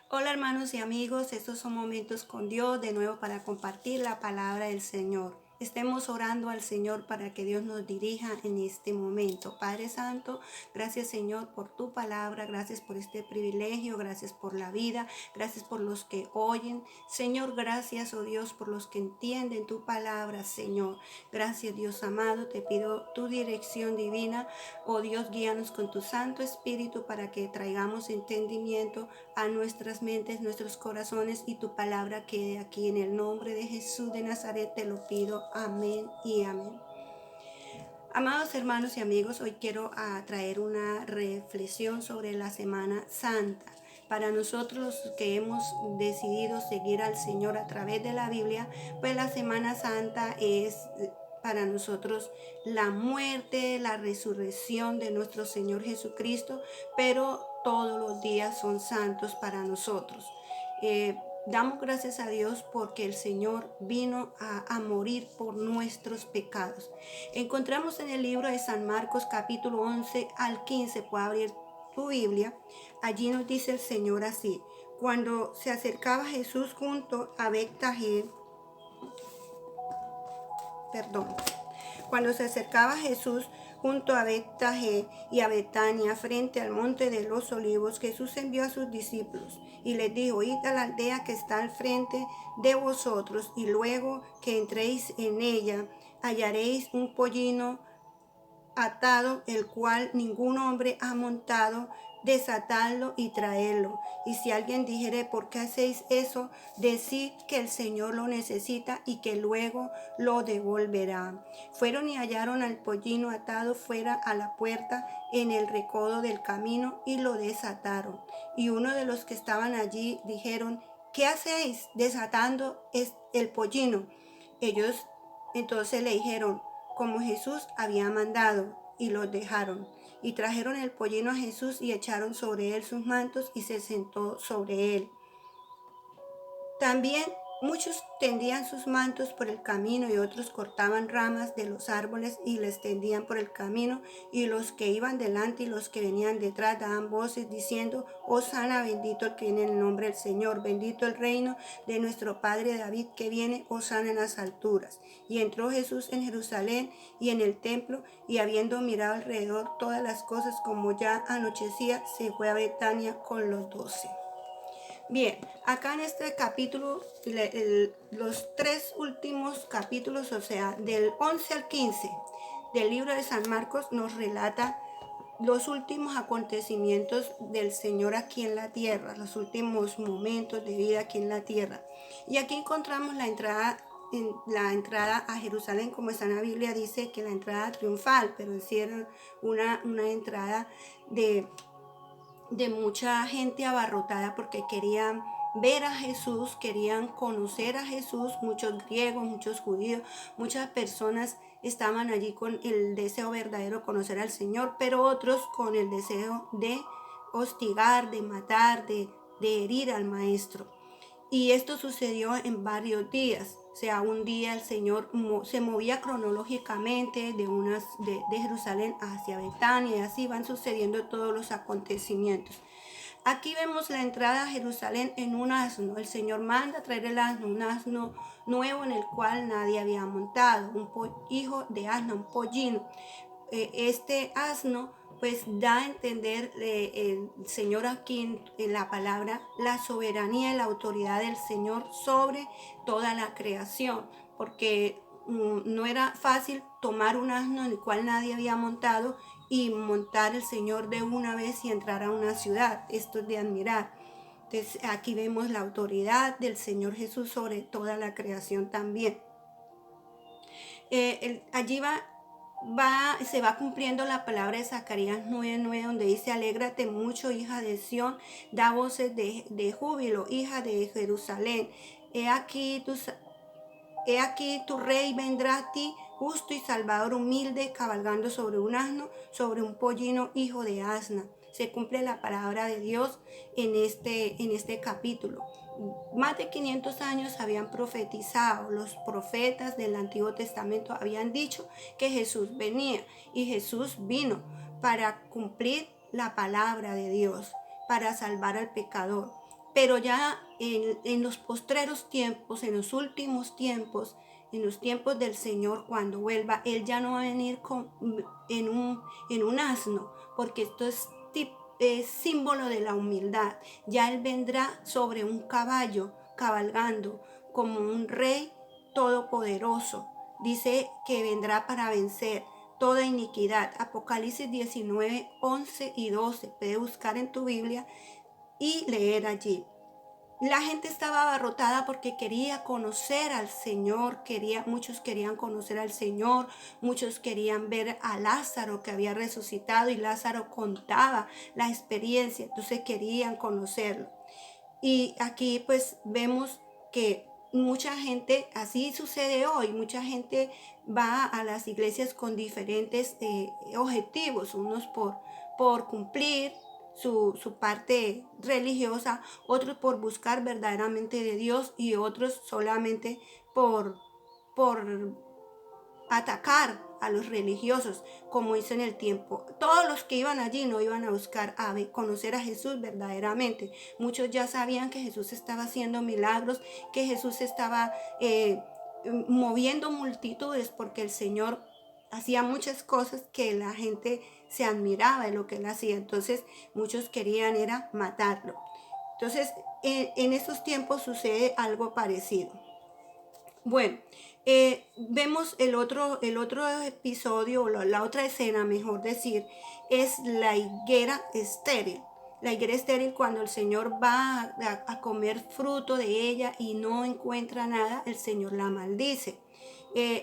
Hola hermanos y amigos, estos son momentos con Dios de nuevo para compartir la palabra del Señor. Estemos orando al Señor para que Dios nos dirija en este momento. Padre Santo, gracias Señor por tu palabra, gracias por este privilegio, gracias por la vida, gracias por los que oyen. Señor, gracias, oh Dios, por los que entienden tu palabra, Señor. Gracias Dios amado, te pido tu dirección divina. Oh Dios, guíanos con tu Santo Espíritu para que traigamos entendimiento a nuestras mentes, nuestros corazones y tu palabra quede aquí. En el nombre de Jesús de Nazaret te lo pido. Amén y amén. Amados hermanos y amigos, hoy quiero traer una reflexión sobre la Semana Santa. Para nosotros que hemos decidido seguir al Señor a través de la Biblia, pues la Semana Santa es para nosotros la muerte, la resurrección de nuestro Señor Jesucristo, pero todos los días son santos para nosotros. Damos gracias a Dios porque el Señor vino a morir por nuestros pecados. Encontramos en el libro de San Marcos capítulo 11 al 15, puede abrir tu Biblia. Allí nos dice el Señor así: cuando se acercaba Jesús junto a Betagé, perdón, cuando se acercaba Jesús junto a Betagé y a Betania, frente al monte de los olivos, Jesús envió a sus discípulos y les dijo: id a la aldea que está al frente de vosotros, y luego que entréis en ella, hallaréis un pollino atado, el cual ningún hombre ha montado. Desatadlo y traedlo. Y si alguien dijere: ¿por qué hacéis eso?, decid que el Señor lo necesita y que luego lo devolverá. Fueron y hallaron al pollino atado fuera a la puerta en el recodo del camino y lo desataron. Y uno de los que estaban allí dijeron: ¿qué hacéis desatando el pollino? Ellos entonces le dijeron como Jesús había mandado, y los dejaron. Y trajeron el pollino a Jesús y echaron sobre él sus mantos, y se sentó sobre él. También muchos tendían sus mantos por el camino, y otros cortaban ramas de los árboles y les tendían por el camino. Y los que iban delante y los que venían detrás daban voces diciendo: Hosana, bendito el que viene en el nombre del Señor, bendito el reino de nuestro Padre David que viene, Hosana en las alturas. Y entró Jesús en Jerusalén y en el templo, y habiendo mirado alrededor todas las cosas, como ya anochecía, se fue a Betania con los 12. Bien, acá en este capítulo, los tres últimos capítulos, o sea, del 11 al 15 del libro de San Marcos, nos relata los últimos acontecimientos del Señor aquí en la tierra, los últimos momentos de vida aquí en la tierra. Y aquí encontramos la entrada a Jerusalén, como está en la Biblia, dice que la entrada triunfal, pero hicieron una entrada de mucha gente abarrotada porque querían ver a Jesús, querían conocer a Jesús. Muchos griegos, muchos judíos, muchas personas estaban allí con el deseo verdadero de conocer al Señor, pero otros con el deseo de hostigar, de matar, de herir al Maestro. Y esto sucedió en varios días. O sea, un día el Señor se movía cronológicamente de Jerusalén hacia Betania, y así van sucediendo todos los acontecimientos. Aquí vemos la entrada a Jerusalén en un asno. El Señor manda traer el asno, un asno nuevo en el cual nadie había montado, hijo de asno, un pollino. Este asno pues da a entender el Señor aquí en la palabra la soberanía y la autoridad del Señor sobre toda la creación, porque no era fácil tomar un asno en el cual nadie había montado y montar el Señor de una vez y entrar a una ciudad. Esto es de admirar. Entonces aquí vemos la autoridad del Señor Jesús sobre toda la creación también. Allí se va cumpliendo la palabra de Zacarías 9:9, donde dice: alégrate mucho, hija de Sión, da voces de júbilo, hija de Jerusalén. He aquí tu rey vendrá a ti, justo y salvador, humilde, cabalgando sobre un asno, sobre un pollino, hijo de asna. Se cumple la palabra de Dios en este capítulo. Más de 500 años habían profetizado, los profetas del Antiguo Testamento habían dicho que Jesús venía, y Jesús vino para cumplir la palabra de Dios, para salvar al pecador. pero ya en los postreros tiempos, en los últimos tiempos, en los tiempos del Señor, cuando vuelva, Él ya no va a venir en un asno, porque esto es símbolo de la humildad. Ya Él vendrá sobre un caballo, cabalgando, como un rey todopoderoso. Dice que vendrá para vencer toda iniquidad. Apocalipsis 19, 11 y 12. Puedes buscar en tu Biblia y leer allí. La gente estaba abarrotada porque quería conocer al Señor, muchos querían conocer al Señor, muchos querían ver a Lázaro que había resucitado y Lázaro contaba la experiencia, entonces querían conocerlo. Y aquí pues vemos que mucha gente, así sucede hoy, mucha gente va a las iglesias con diferentes objetivos, unos por cumplir su parte religiosa, otros por buscar verdaderamente de Dios y otros solamente por atacar a los religiosos, como hizo en el tiempo. Todos los que iban allí no iban a buscar conocer a Jesús verdaderamente. Muchos ya sabían que Jesús estaba haciendo milagros, que Jesús estaba moviendo multitudes, porque el Señor hacía muchas cosas que la gente se admiraba de lo que él hacía. Entonces muchos querían era matarlo. Entonces en esos tiempos sucede algo parecido. Bueno, vemos el otro episodio, o la otra escena, mejor decir, es la higuera estéril. La higuera estéril, cuando el Señor va a comer fruto de ella y no encuentra nada, el Señor la maldice.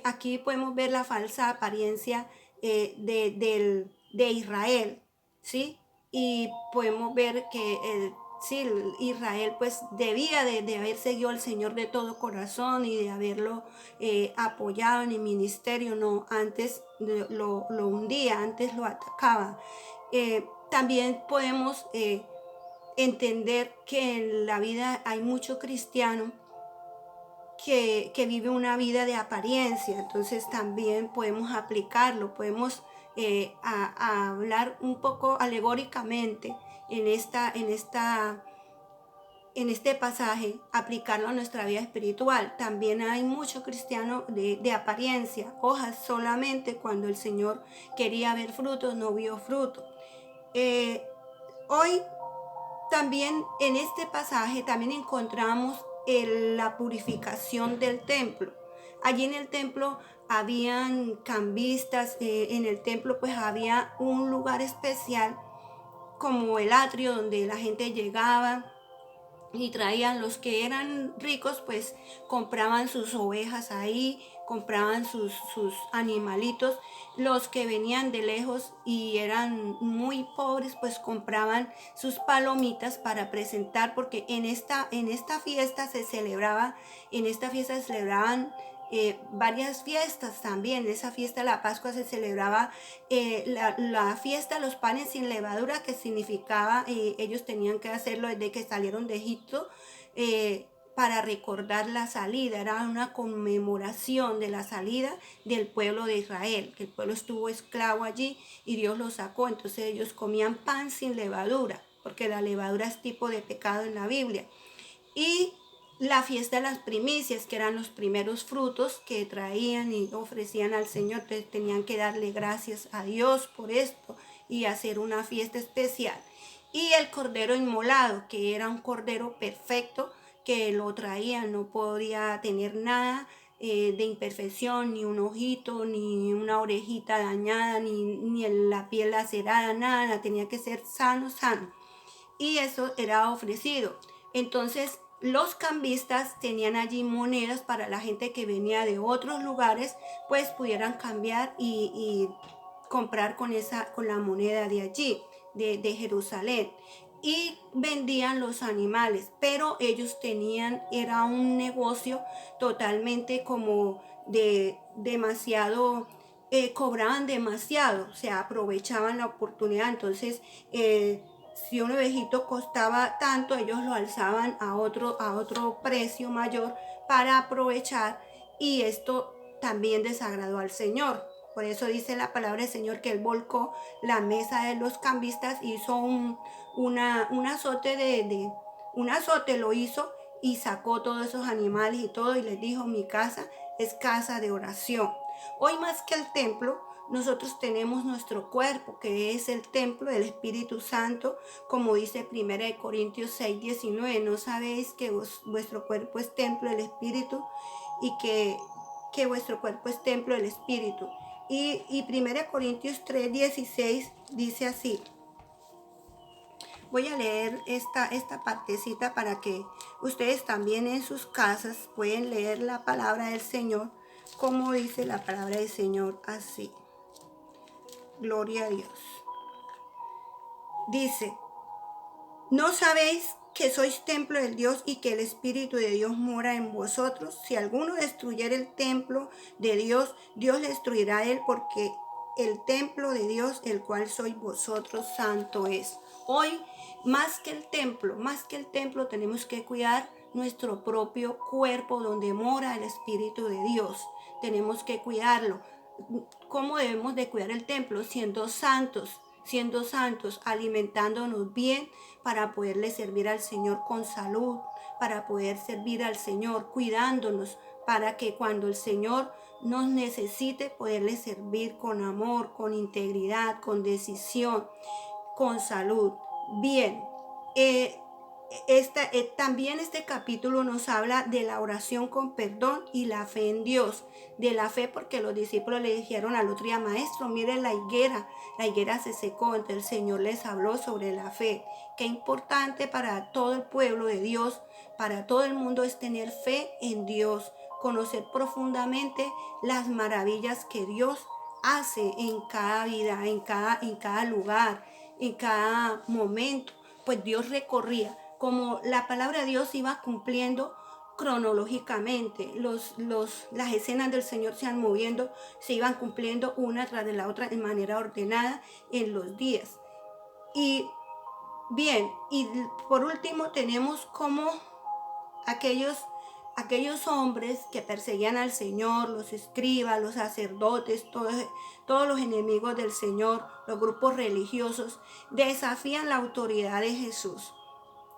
Aquí podemos ver la falsa apariencia de Israel, ¿sí? Y podemos ver que sí, Israel pues debía de haber seguido al Señor de todo corazón y de haberlo apoyado en el ministerio, no, antes lo hundía, antes lo atacaba. También podemos entender que en la vida hay mucho cristiano que vive una vida de apariencia, entonces también podemos aplicarlo, podemos a hablar un poco alegóricamente en este pasaje, aplicarlo a nuestra vida espiritual. También hay mucho cristiano de apariencia, hojas solamente, cuando el Señor quería ver frutos, no vio fruto. Hoy también en este pasaje también encontramos la purificación del templo. Allí en el templo habían cambistas, en el templo pues había un lugar especial como el atrio donde la gente llegaba y traían. Los que eran ricos pues compraban sus ovejas ahí, compraban sus animalitos. Los que venían de lejos y eran muy pobres pues compraban sus palomitas para presentar, porque en esta fiesta se celebraba, en esta fiesta se celebraban varias fiestas también. En esa fiesta de la Pascua se celebraba la fiesta de los panes sin levadura, que significaba ellos tenían que hacerlo desde que salieron de Egipto, para recordar la salida. Era una conmemoración de la salida del pueblo de Israel, que el pueblo estuvo esclavo allí y Dios lo sacó. Entonces ellos comían pan sin levadura, porque la levadura es tipo de pecado en la Biblia. Y la fiesta de las primicias, que eran los primeros frutos que traían y ofrecían al Señor. Entonces tenían que darle gracias a Dios por esto y hacer una fiesta especial. Y el cordero inmolado, que era un cordero perfecto, que lo traían, no podía tener nada de imperfección, ni un ojito, ni una orejita dañada, ni la piel lacerada, nada, tenía que ser sano. Y eso era ofrecido. Entonces los cambistas tenían allí monedas para la gente que venía de otros lugares, pues pudieran cambiar y comprar con la moneda de allí, de Jerusalén. Y vendían los animales, pero ellos era un negocio totalmente como de demasiado, cobraban demasiado, o sea, aprovechaban la oportunidad. Entonces si un ovejito costaba tanto, ellos lo alzaban a otro precio mayor para aprovechar, y esto también desagradó al Señor. Por eso dice la palabra del Señor que él volcó la mesa de los cambistas, hizo un azote un azote lo hizo y sacó todos esos animales y todo y les dijo, mi casa es casa de oración. Hoy más que el templo, nosotros tenemos nuestro cuerpo, que es el templo del Espíritu Santo, como dice 1 Corintios 6:19. ¿No sabéis que vuestro cuerpo es templo del Espíritu y que vuestro cuerpo es templo del Espíritu? Y 1 Corintios 3:16 dice así. Voy a leer esta partecita para que ustedes también en sus casas pueden leer la palabra del Señor, como dice la palabra del Señor así. Gloria a Dios. Dice, ¿no sabéis que sois templo del Dios y que el Espíritu de Dios mora en vosotros? Si alguno destruyera el templo de Dios, Dios le destruirá a él, porque el templo de Dios, el cual sois vosotros, santo es. Hoy, más que el templo, tenemos que cuidar nuestro propio cuerpo donde mora el Espíritu de Dios. Tenemos que cuidarlo. ¿Cómo debemos de cuidar el templo? Siendo santos, alimentándonos bien para poderle servir al Señor con salud, para poder servir al Señor cuidándonos, para que cuando el Señor nos necesite, poderle servir con amor, con integridad, con decisión, con salud. Bien, también este capítulo nos habla de la oración con perdón y la fe en Dios. De la fe porque los discípulos le dijeron al otro día, maestro, mire la higuera se secó. Entonces el Señor les habló sobre la fe. Qué importante para todo el pueblo de Dios, para todo el mundo, es tener fe en Dios, conocer profundamente las maravillas que Dios hace en cada vida, en cada lugar, en cada momento. Pues Dios recorría, como la palabra de Dios iba cumpliendo cronológicamente, las escenas del Señor se iban moviendo, se iban cumpliendo una tras de la otra de manera ordenada en los días. Y bien, y por último tenemos como aquellos hombres que perseguían al Señor, los escribas, los sacerdotes, todos los enemigos del Señor, los grupos religiosos, desafían la autoridad de Jesús.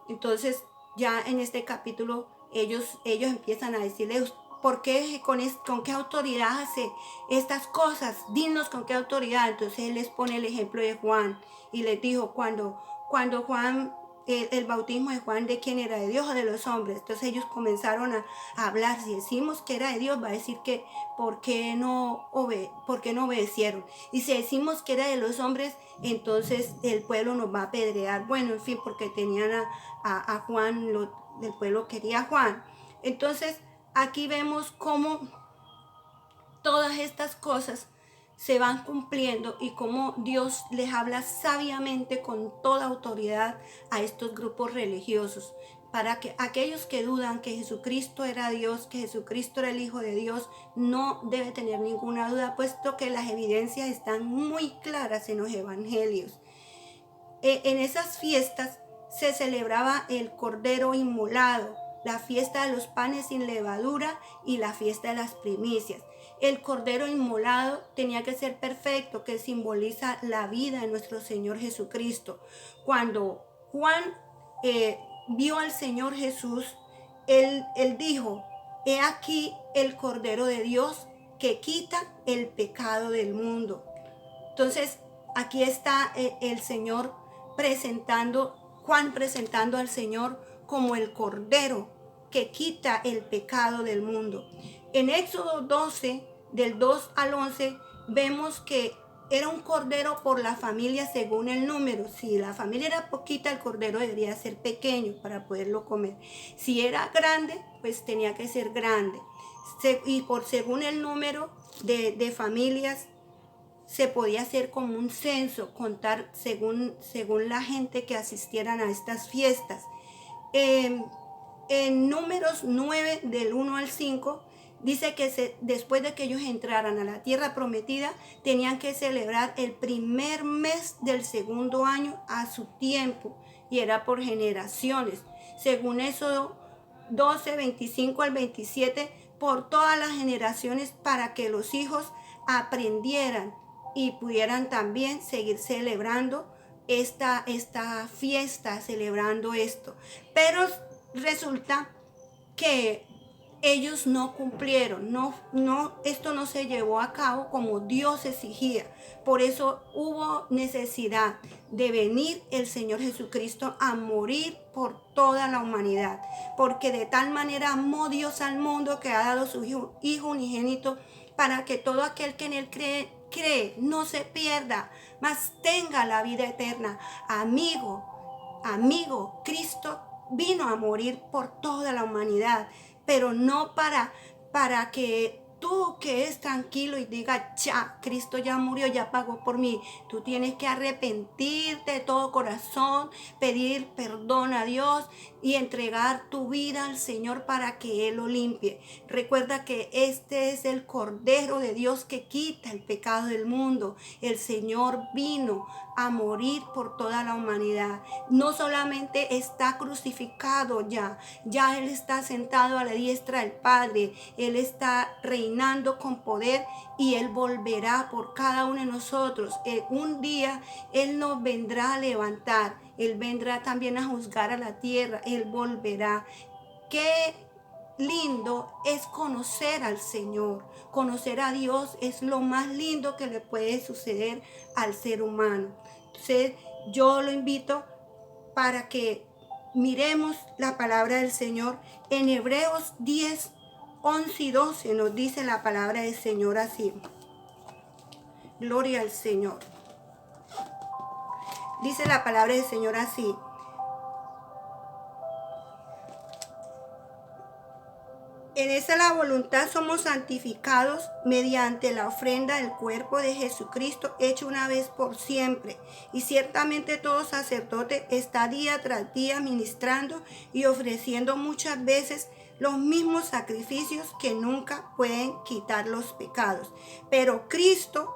Entonces, ya en este capítulo, ellos empiezan a decirle, ¿por qué, con qué autoridad hace estas cosas? Dinos con qué autoridad. Entonces, él les pone el ejemplo de Juan y les dijo, cuando Juan, el bautismo de Juan, ¿de quién era? ¿De Dios o de los hombres? Entonces ellos comenzaron a hablar. Si decimos que era de Dios, va a decir que ¿por qué no obedecieron? Y si decimos que era de los hombres, entonces el pueblo nos va a apedrear. Bueno, en fin, porque tenían a Juan, el pueblo quería a Juan. Entonces aquí vemos cómo todas estas cosas se van cumpliendo y cómo Dios les habla sabiamente con toda autoridad a estos grupos religiosos, para que aquellos que dudan que Jesucristo era Dios, que Jesucristo era el Hijo de Dios, no debe tener ninguna duda, puesto que las evidencias están muy claras en los evangelios. En esas fiestas se celebraba el Cordero Inmolado, la fiesta de los panes sin levadura y la fiesta de las primicias. El Cordero Inmolado tenía que ser perfecto, que simboliza la vida de nuestro Señor Jesucristo. Cuando Juan vio al Señor Jesús, él dijo, he aquí el Cordero de Dios que quita el pecado del mundo. Entonces, aquí está el Señor Juan presentando al Señor como el Cordero que quita el pecado del mundo. En Éxodo 12, del 2 al 11, vemos que era un cordero por la familia según el número. Si la familia era poquita, el cordero debería ser pequeño para poderlo comer. Si era grande, pues tenía que ser grande. Y según el número de familias, se podía hacer como un censo, contar según la gente que asistieran a estas fiestas. En Números 9, del 1 al 5, dice que después de que ellos entraran a la tierra prometida, tenían que celebrar el primer mes del segundo año a su tiempo, y era por generaciones. Según Éxodo 12, 25 al 27, por todas las generaciones, para que los hijos aprendieran y pudieran también seguir celebrando esta fiesta celebrando esto. Pero resulta que ellos no cumplieron, esto no se llevó a cabo como Dios exigía. Por eso hubo necesidad de venir el Señor Jesucristo a morir por toda la humanidad, porque de tal manera amó Dios al mundo que ha dado su Hijo unigénito, para que todo aquel que en él cree no se pierda, mas tenga la vida eterna. Amigo, Cristo vino a morir por toda la humanidad, pero no para que tú quedes tranquilo y digas, ya, Cristo ya murió, ya pagó por mí. Tú tienes que arrepentirte de todo corazón, pedir perdón a Dios y entregar tu vida al Señor para que Él lo limpie. Recuerda que este es el Cordero de Dios que quita el pecado del mundo. El Señor vino a morir por toda la humanidad. No solamente está crucificado ya Él está sentado a la diestra del Padre. Él está reinando con poder y Él volverá por cada uno de nosotros. Un día Él nos vendrá a levantar. Él vendrá también a juzgar a la tierra. Él volverá. Qué lindo es conocer al Señor. Conocer a Dios es lo más lindo que le puede suceder al ser humano. Entonces, yo lo invito para que miremos la palabra del Señor. En Hebreos 10, 11 y 12 nos dice la palabra del Señor así. Gloria al Señor. Dice la palabra del Señor así. En esa la voluntad somos santificados mediante la ofrenda del cuerpo de Jesucristo hecho una vez por siempre. Y ciertamente todo sacerdote está día tras día ministrando y ofreciendo muchas veces los mismos sacrificios que nunca pueden quitar los pecados. Pero Cristo,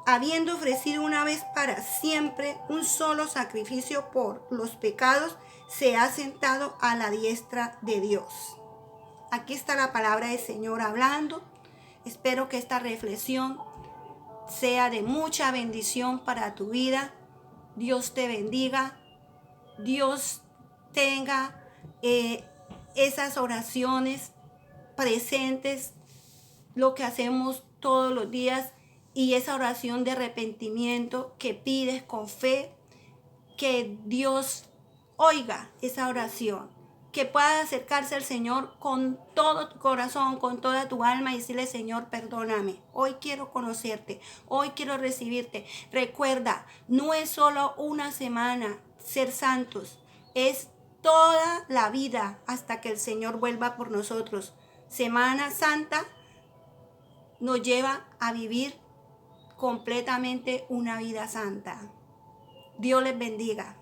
habiendo ofrecido una vez para siempre un solo sacrificio por los pecados, se ha sentado a la diestra de Dios. Aquí está la palabra del Señor hablando. Espero que esta reflexión sea de mucha bendición para tu vida. Dios te bendiga. Dios tenga esas oraciones presentes, lo que hacemos todos los días, y esa oración de arrepentimiento que pides con fe, que Dios oiga esa oración, que puedas acercarse al Señor con todo tu corazón, con toda tu alma y decirle, Señor, perdóname. Hoy quiero conocerte, hoy quiero recibirte. Recuerda, no es solo una semana ser santos, es toda la vida hasta que el Señor vuelva por nosotros. Semana Santa nos lleva a vivir completamente una vida santa. Dios les bendiga.